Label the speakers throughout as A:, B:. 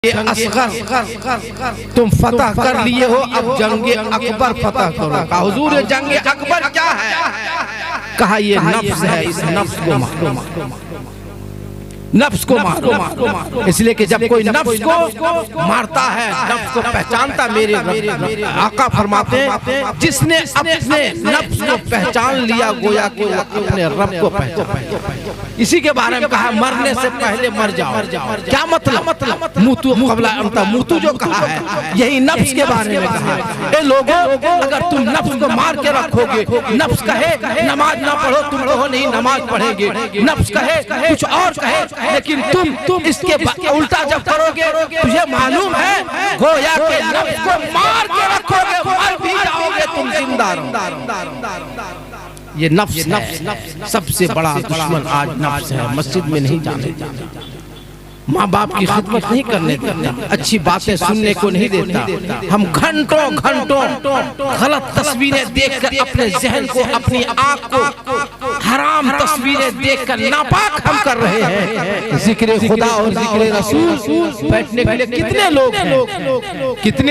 A: असगर तुम फतह कर लिए हो, अब जंगे अकबर फतह करो। कहा हुजूर ये जंगे अकबर क्या है? कहा ये नफ्स है, इस नफ्स को मारो, नफ्स को मारो। इसलिए कि जब कोई नफ्स को मारता है, नफ्स को पहचानता, मेरे आका फरमाते हैं जिसने अपने नफ्स को पहचान लिया गोया कि वो अपने रब को पहचान। इसी के बारे में कहा मरने से पहले मर जाओ। क्या मतलब? मुतु क़ब्ला अंता मुतु जो कहा है, यही नफ्स के बारे में कहा है। ए लोगों, अगर तुम नफ्स को मार के रखोगे, नफ्स कहे नमाज ना पढ़ो, तुम कहो नहीं नमाज पढ़ेंगे, नफ्स कहे कुछ और कहे, लेकिन तुम इसके उल्टा जब करोगे, तुझे मालूम है गोया के नफ्स को मार के रखोगे, मर भी जाओगे, तुम जिंदा रहोगे। ये नफ्स सबसे बड़ा दुश्मन आज नफ्स है। मस्जिद में नहीं जाने देता, माँ बाप की खिदमत नहीं करने देता, अच्छी बातें सुनने को नहीं देता। हम घंटों घंटों गलत तस्वीरें देखकर अपने जहन को, अपनी आँख को हराम तस्वीरें देखकर नापाक हम कर रहे हैं। जिक्र खुदा और जिक्र रसूल बैठने के लिए कितने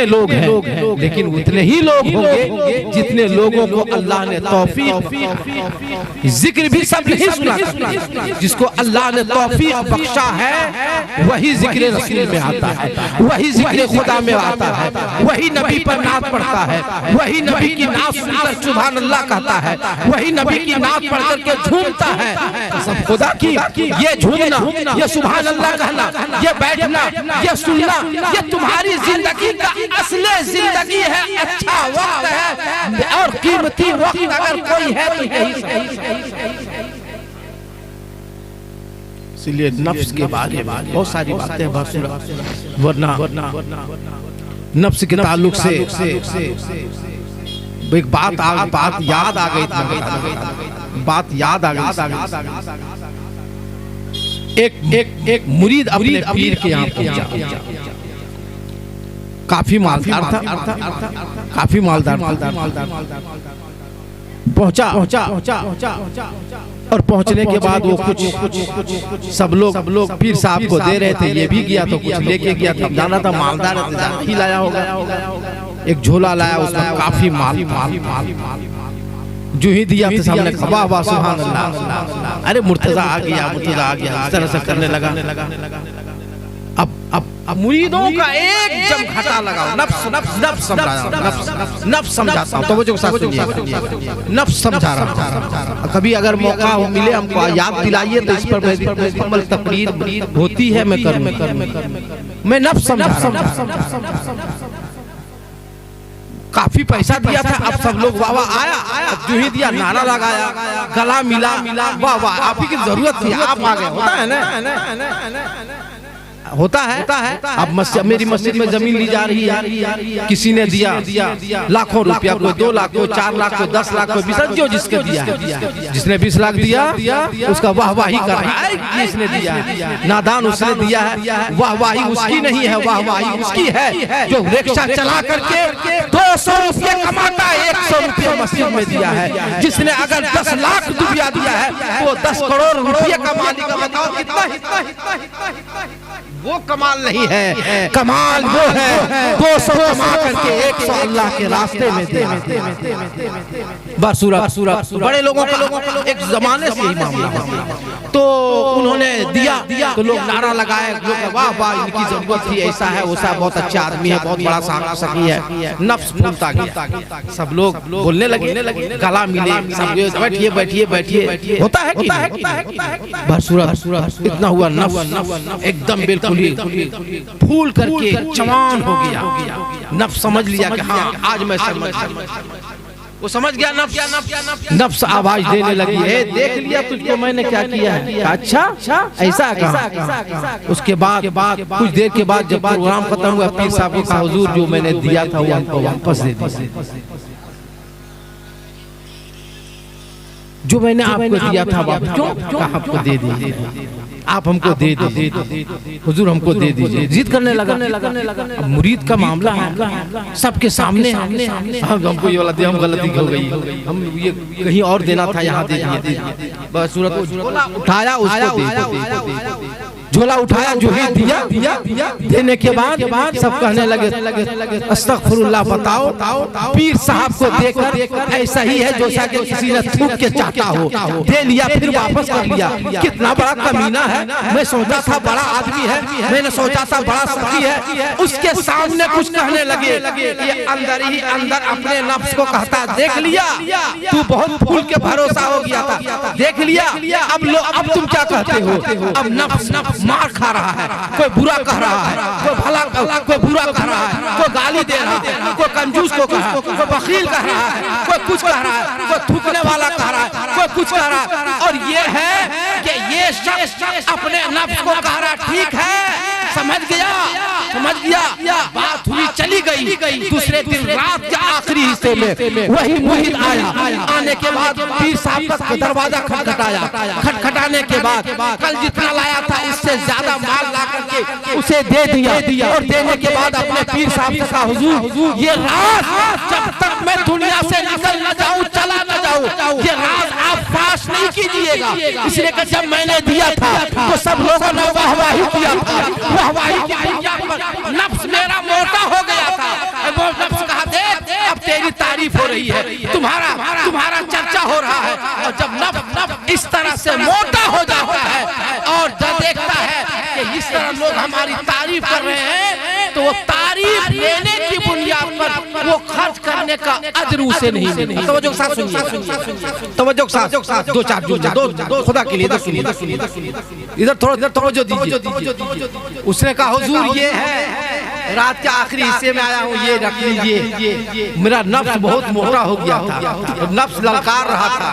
A: लोग हैं, लेकिन उतने ही लोग होंगे जितने लोगों को अल्लाह ने तौफीक। जिक्र भी सब नहीं सुना, जिसको अल्लाह ने तौफीक बख्शा है वही जिक्र रसूल में आता है, वही जिक्र खुदा में आता है, वही नबी पर नात पढ़ता है, वही नबी की नात सुनकर सुभान अल्लाह कहता है, वही नबी की नात पढ़कर के झूमता है। सब खुदा की ये झूमना, ये सुभान अल्लाह कहना, ये बैठना, ये सुनना, ये तुम्हारी जिंदगी का असली जिंदगी है। अच्छा वक्त है और कीमती वक्त अगर कोई है तो यही। इसलिए नफ्स के बारे में बहुत सारी बातें, वरना नफ्स के ताल्लुक से एक बात याद आ गई, एक मुरीद अपने पीर के यहाँ पहुंचा, काफी मालदार था, पहुंचा और पहुंचने के बाद वो कुछ सब लोग पीर साहब को दे रहे थे, ये भी गया तो कुछ लेके गया था, जाना था मालदार ही लाया होगा। एक झोला लाया, उसमें काफी माल जो ही दिया तो सामने वाह वाह सुभान अल्लाह, अरे मुर्तजा आ गया, इस तरह से करने लगा। अब मुरीदों का एक जम घाटा लगाओ, नफ्स समझाता हूं, तो वो जो नफ्स समझा रहा। कभी अगर मौका हो मिले हमको याद दिलाइए तो इस पर मुकम्मल तकरीर होती है, मैं नफ्स समझा रहा। काफी पैसा दिया था, अब सब लोग वाह वाह आया, जो ही दिया नारा लगाया, गला मिला, वाह वाह आप ही की जरूरत थी, आप आ गए। होता है। अब मेरी मस्जिद में जमीन ली जा रही है, किसी ने दिया लाखों रुपया, कोई 2 लाख, कोई 4 लाख, कोई 10 लाख, कोई 20 लाख, जो जिसके दिया है। जिसने 20 लाख दिया उसका वाहवाही कर रहा है, इसने दिया है, नादान उसने दिया है। वाहवाही उसकी नहीं है, वाहवाही उसकी है जो रिक्शा चला करके 200 रुपये कमाता है, 100 रुपये मस्जिद में दिया है। जिसने अगर 10 लाख रुपया दिया है वो 10 करोड़ रुपये का मालिक। बताओ कितना वो कमाल नहीं है, कमाल वो है 200 कमा करके 100 अल्लाह के रास्ते में दे। बसूरत बड़े लोगों का एक जमाने से ही मामला, तो उन्होंने दिया तो लोग नारा लगाए, वाह वाह इनकी जरूरत थी, ऐसा है वैसा, बहुत अच्छा आदमी है, बहुत बड़ा सखी है। नफ्स फूलता गया, सब लोग बोलने लगे, गला मिले, सब बैठिए। होता है बसूरत इतना हुआ, नफ्स एकदम बिल्कुल फूल करके जवान हो गया। नफ्स समझ लिया कि हाँ आज मैं वो समझ गया। नफ्स आवाज देने लगी है, देख लिया तुझको मैंने क्या किया है। अच्छा ऐसा कहा। उसके बाद कुछ देर के बाद जब प्रोग्राम खत्म हुआ, पीर साहब को कहा हुजूर जो मैंने दिया था वो हमको वापस दे दीजिए, जो मैंने आपको दिया था क्यों आपको दे दीजिए, आप हमको दे दीजिए, हुजूर हमको दे दीजिए। जिद करने लगा। अब मुरीद का मामला है, सबके सामने हमको ये वाला दिया, हम गलती हो गई, हम ये कहीं और देना था, यहाँ दे दिए। बस सूरत उठाया, उसको दे। झोला उठाया, जो ही दिया, देने के बाद सब कहने लगे अस्तगफिरुल्लाह, बताओ पीर साहब को देकर ऐसा ही है जैसा कि किसी ने थूक के चाटा हो, दे लिया फिर वापस कर लिया। कितना बड़ा कमीना है, मैं सोचा था बड़ा आदमी है, मैंने सोचा था बड़ा सखी है, उसके सामने कुछ कहने लगे। ये अंदर ही अंदर अपने नफ्स को कहता, देख लिया तू बहुत फूल के भरोसा हो गया था, देख लिया अब तुम क्या कहते हो। अब नफ्स मार खा रहा है, कोई बुरा कह रहा है, कोई भला कोई बुरा कह रहा है, कोई गाली दे रहा है, कोई कंजूस को कह रहा है, कोई बखील कह रहा है, कोई कुछ कह रहा है, कोई थूकने वाला कह रहा है, कोई कुछ कह रहा है। और ये है कि ये शख्स अपने नफ्स को कह रहा ठीक है, समझ गया, बात हुई चली गई। दूसरे दिन रात के आखिरी हिस्से में वही मुहित आया। आने के बाद पीर साहब का दरवाजा खटखटाया। खटखटाने के बाद कल जितना लाया था इससे ज्यादा माल ला करके उसे दे दिया। और देने के बाद अपने पीर साहब से कहा, हुजूर ये राज जब तक मैं दुनिया से निकल न जाऊं, चला न जाऊं, ये राज आप फाश नहीं कीजिएगा। इसलिए कि जब मैंने दिया था तो सब लोगों ने वाहवाही किया था, वाहवाही की बुनियाद पर नफ्स मेरा मोटा हो गया था। वो नफ्स कहा, देख अब तेरी तारीफ हो रही है, तुम्हारा चर्चा हो रहा है। और जब नफ्स इस तरह से मोटा हो जाता है और जब देखता है कि इस तरह लोग हमारी तारीफ कर रहे हैं, तो वो तारीफ लेने की बुनियाद पर वो खर्च करने का अजर उसे नहीं मिलेगा। तवज्जो के साथ सुनिए, तवज्जो के साथ, दो चार दो खुदा के लिए इधर थोड़ा तवज्जो दीजिए। उसने कहा, हुजूर ये है रात के आखिरी हिस्से में आया हूँ, ये रख लीजिए। मेरा नफ्स बहुत मोटा हो गया था, नफ्स ललकार रहा था,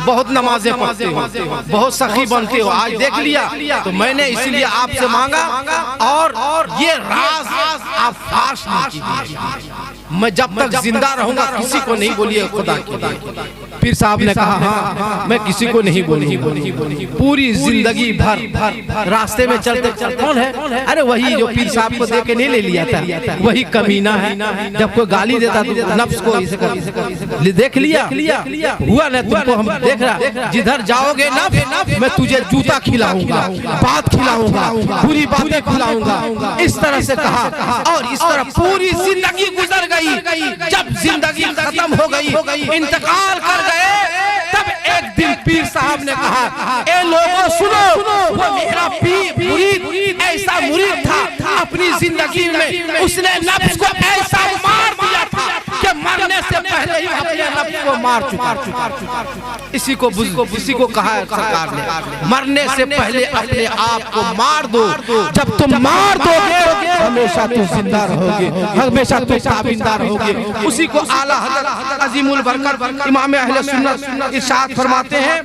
A: बहुत नमाजें पढ़ते हो, बहुत सखी बनते हो, आज देख लिया तो मैंने इसीलिए आपसे मांगा। और ये राज आप फाश नहीं कीजिए। मैं जब तक जिंदा रहूंगा किसी को नहीं बोलिए खुदा की। पीर साहब ने कहा, हाँ मैं किसी को नहीं बोलूंगा। पूरी जिंदगी भर रास्ते में चलते कौन है, अरे वही जो पीर साहब को दे के नहीं ले लिया था, वही कमीना है। जब कोई गाली देता तो नफ्स को देख लिया हुआ ना, तुमको हम देख रहा, जिधर जाओगे नफ्स मैं तुझे जूता खिलाऊंगा, बात खिलाऊंगा, बुरी बातें खिलाऊंगा, इस तरह से कहा। और इस तरह पूरी जिंदगी गुजर गई। जब जिंदगी खत्म हो गई, इंतकाल कर गए, तब एक दिन पीर साहब ने कहा, ए लोगों सुनो, वो मेरा मुरीद ऐसा मुरीद था, अपनी जिंदगी में उसने नफ्स को ऐसा मार दिया था कि मरने से पहले ही अपने नफ्स को मार चुका। इसी को कहा है सरकार ने, मरने से पहले अपने आप को मार दो। जब तुम मार दोगे हमेशा तुम जिंदा रहोगे, हमेशा तुम ताबिंदा रहोगे। उसी को आला हज़रत अज़ीमुल बरकत इमाम अहले सुन्नत इरशाद फरमाते हैं,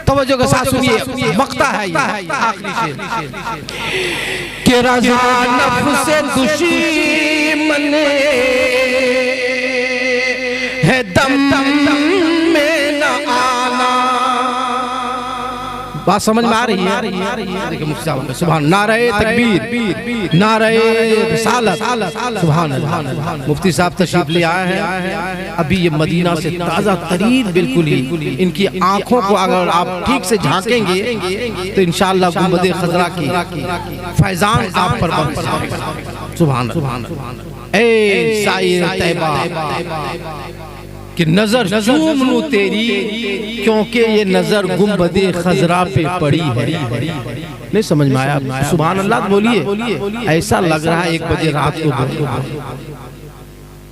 A: तवज्जो के साथ सुनिए, मक्ता है ये आखिरी शेर कि रज़ा नफ्स से दुश्मन है दम में न आना। बात समझ में आ रही है? देखिए मुफ्ती साहब सुभान, नारे तकबीर, नारे रिसालत, सुभान अल्लाह। मुफ्ती साहब तशरीफ ले आए हैं अभी, ये मदीना से ताज़ा तरीन बिल्कुल ही। इनकी आंखों को अगर आप ठीक से झांकेंगे तो इंशाअल्लाह गुंबद खजरा की फैजान आप पर बरसेगा। सुभान अल्लाह। ए साईर तैयबा कि नजर चूम लूं तेरी, क्योंकि ये नजर गुंबदे खजरा पे पड़ी है। नहीं समझ में आया? सुभान अल्लाह बोलिए, ऐसा लग रहा है 1 बजे रात को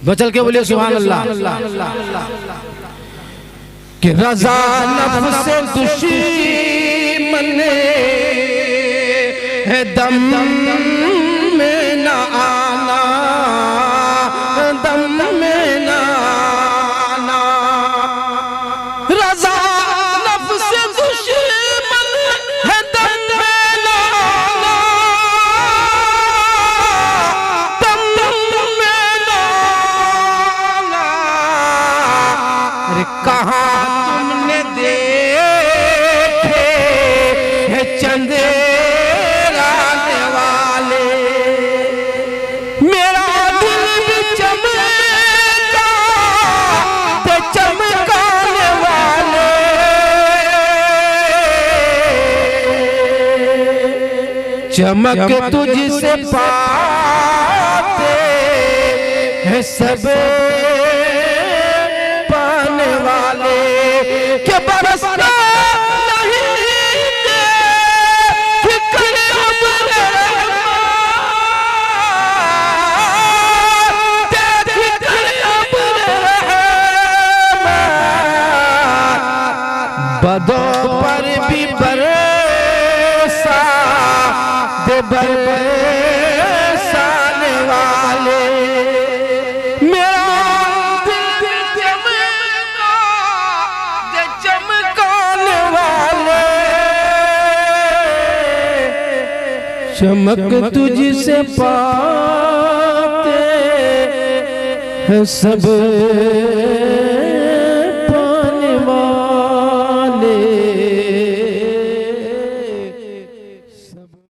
A: बचल के बोलिए सुभान अल्लाह। कि रज़ा नफ्स से दुश्मन है दम में न आना, दम में न आना। रज़ा नफ्स से दुश्मन है दम में न आना, दम में न आना। अरे कहाँ तुमने देखे है चंदेरा वाले, चमक तुझसे पाते हैं सब पाने वाले के बरसना बदों पर भी बरसा दे बरसाने वाले मेरा दिल चमका दे चमकाने वाले चमक तुझसे पाते हैं सब